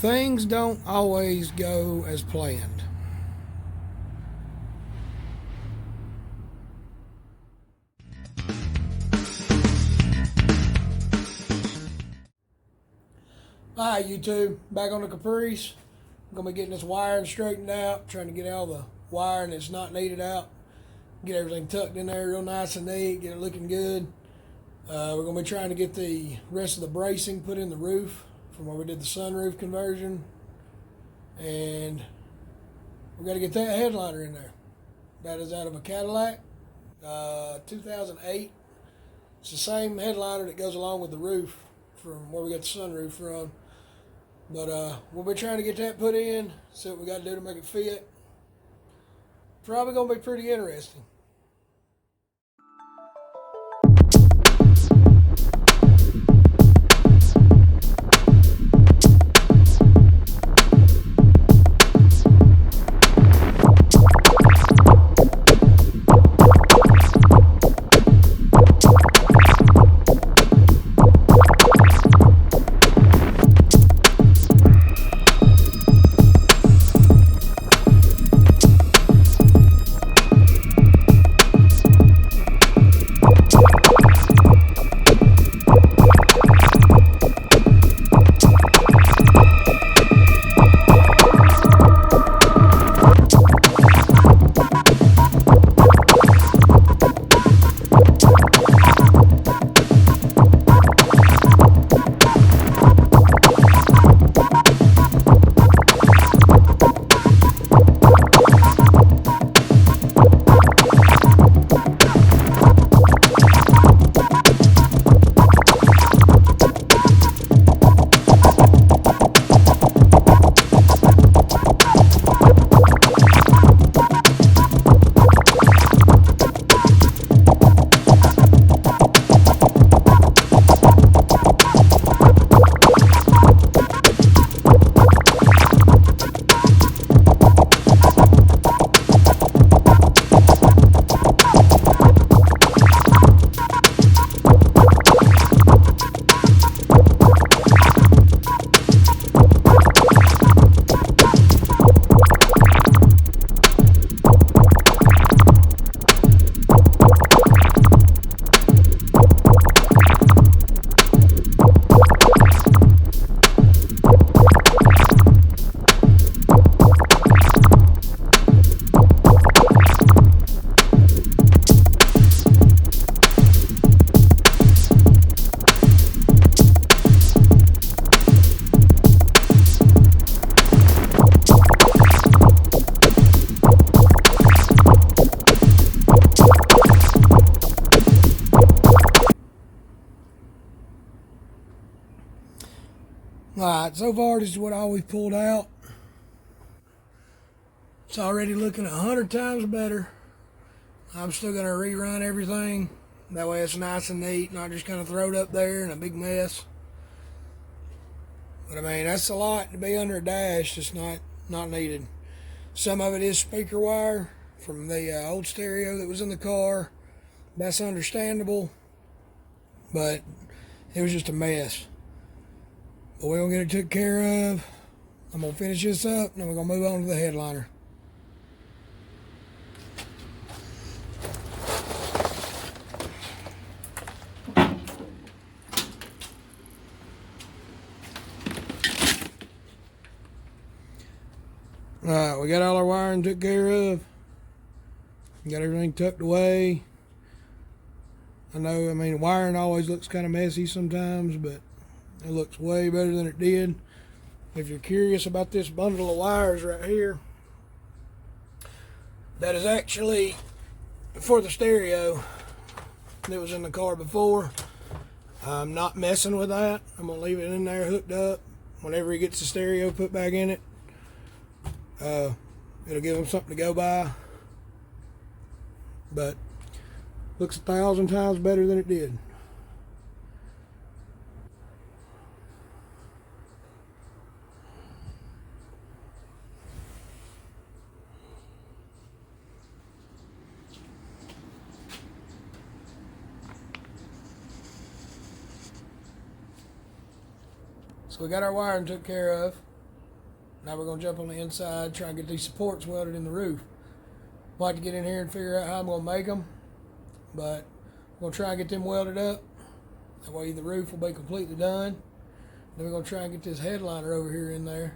things don't always go as planned. Hi YouTube, back on the Caprice. I'm going to be getting this wiring straightened out, trying to get all the wiring that's not needed out, get everything tucked in there real nice and neat, get it looking good. We're going to be trying to get the rest of the bracing put in the roof from where we did the sunroof conversion, and we got to get that headliner in there. That is out of a Cadillac 2008. It's the same headliner that goes along with the roof from where we got the sunroof from. But we'll be trying to get that put in, see what we got to do to make it fit. Probably going to be pretty interesting. Alright, so far this is what all we've pulled out. It's already looking 100 times better. I'm still going to rerun everything. That way it's nice and neat, not just kind of throw it up there in a big mess. But I mean, that's a lot to be under a dash. It's not needed. Some of it is speaker wire from the old stereo that was in the car. That's understandable. But it was just a mess. But we're going to get it took care of. I'm going to finish this up, and then we're going to move on to the headliner. Alright, we got all our wiring took care of. Got everything tucked away. I mean, wiring always looks kind of messy sometimes, but it looks way better than it did. If you're curious about this bundle of wires right here, that is actually for the stereo that was in the car before. I'm not messing with that. I'm going to leave it in there hooked up. Whenever he gets the stereo put back in it, it'll give him something to go by. But looks 1,000 times better than it did. So we got our wiring took care of. Now we're going to jump on the inside, try and get these supports welded in the roof. I'd like to get in here and figure out how I'm going to make them, but I'm going to try and get them welded up. That way the roof will be completely done. Then we're going to try and get this headliner over here in there.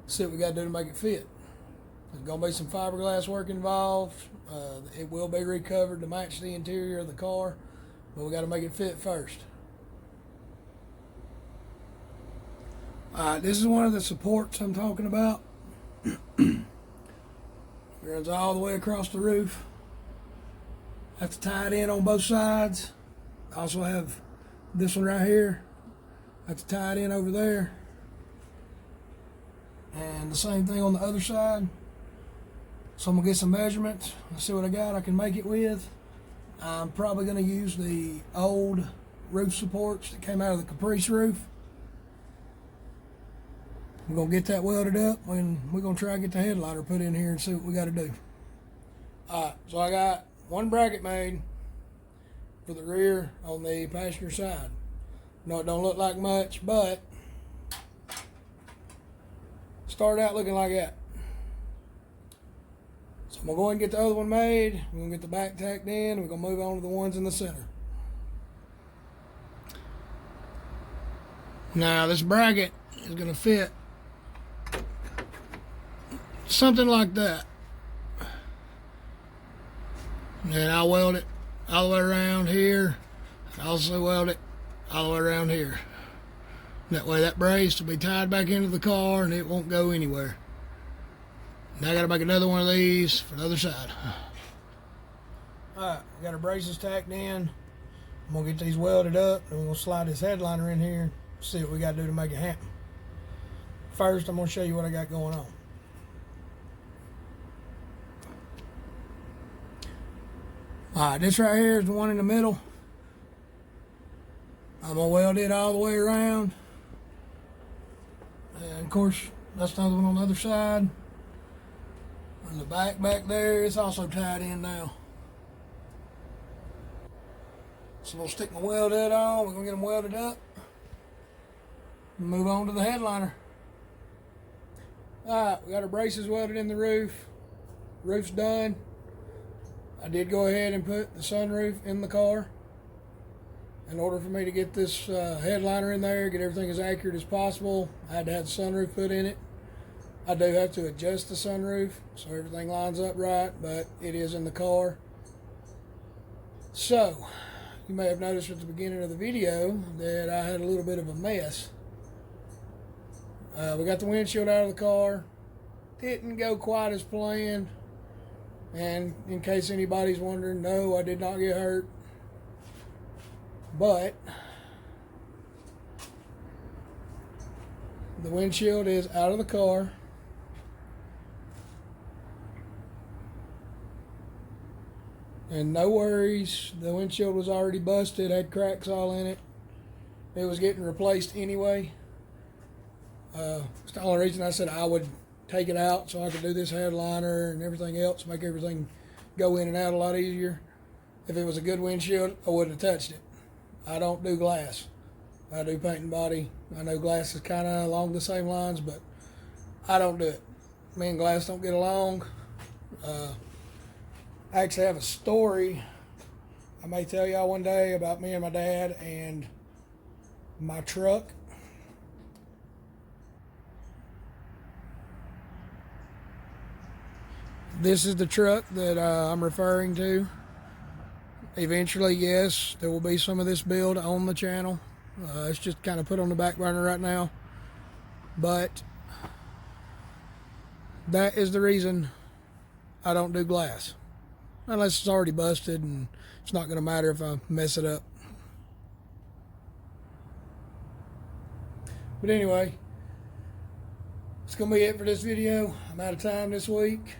See what we got to do to make it fit. There's going to be some fiberglass work involved. It will be recovered to match the interior of the car, but we got to make it fit first. This is one of the supports I'm talking about. It runs all the way across the roof. I have to tie it in on both sides. I also have this one right here. I have to tie it in over there. And the same thing on the other side. So I'm going to get some measurements. Let's see what I got I can make it with. I'm probably going to use the old roof supports that came out of the Caprice roof. We're going to get that welded up, and we're going to try and get the headliner put in here and see what we got to do. Alright, so I got one bracket made for the rear on the passenger side. No, it don't look like much, but started out looking like that. So I'm going to go ahead and get the other one made. We're going to get the back tacked in. We're going to move on to the ones in the center. Now this bracket is going to fit something like that. And I'll weld it all the way around here. I also weld it all the way around here. That way that brace will be tied back into the car and it won't go anywhere. Now I got to make another one of these for the other side. Alright, we got our braces tacked in. I'm going to get these welded up and we're going to slide this headliner in here and see what we got to do to make it happen. First, I'm going to show you what I got going on. Alright, this right here is the one in the middle. I'm going to weld it all the way around. And of course, that's another one on the other side. And the back there, it's also tied in now. So I'm going to stick my weld head on. We're going to get them welded up. And move on to the headliner. Alright, we got our braces welded in the roof. Roof's done. I did go ahead and put the sunroof in the car. In order for me to get this headliner in there, get everything as accurate as possible, I had to have the sunroof put in it. I do have to adjust the sunroof so everything lines up right, but it is in the car. So, you may have noticed at the beginning of the video that I had a little bit of a mess. We got the windshield out of the car. Didn't go quite as planned. And in case anybody's wondering, no, I did not get hurt. But the windshield is out of the car. And no worries, the windshield was already busted, had cracks all in it. It was getting replaced anyway. It's the only reason I said I would take it out so I could do this headliner and everything else, make everything go in and out a lot easier. If it was a good windshield, I wouldn't have touched it. I don't do glass. I do paint and body. I know glass is kind of along the same lines, but I don't do it. Me and glass don't get along. I actually have a story I may tell y'all one day about me and my dad and my truck. This is the truck that I'm referring to. Eventually, yes, there will be some of this build on the channel. It's just kind of put on the back burner right now. But that is the reason I don't do glass. Unless it's already busted and it's not going to matter if I mess it up. But anyway, it's going to be it for this video. I'm out of time this week.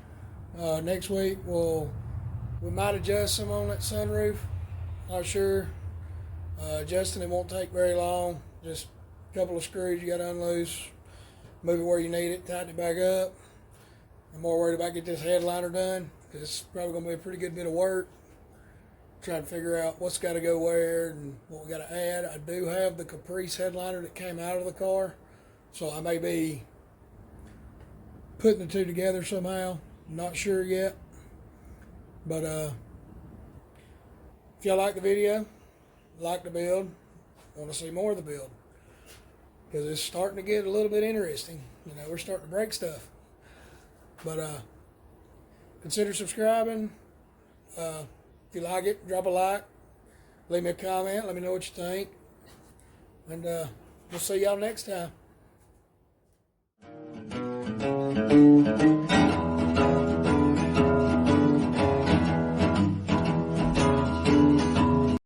Next week we might adjust some on that sunroof. Not sure. Adjusting it won't take very long. Just a couple of screws you got to unloose. Move it where you need it. Tighten it back up. I'm more worried about getting this headliner done because it's probably going to be a pretty good bit of work. Trying to figure out what's got to go where and what we got to add. I do have the Caprice headliner that came out of the car, so I may be putting the two together somehow. Not sure yet. But if y'all like the video, like the build, want to see more of the build, because it's starting to get a little bit interesting. You know, we're starting to break stuff. But consider subscribing. If you like it, drop a like. Leave me a comment. Let me know what you think. And we'll see y'all next time.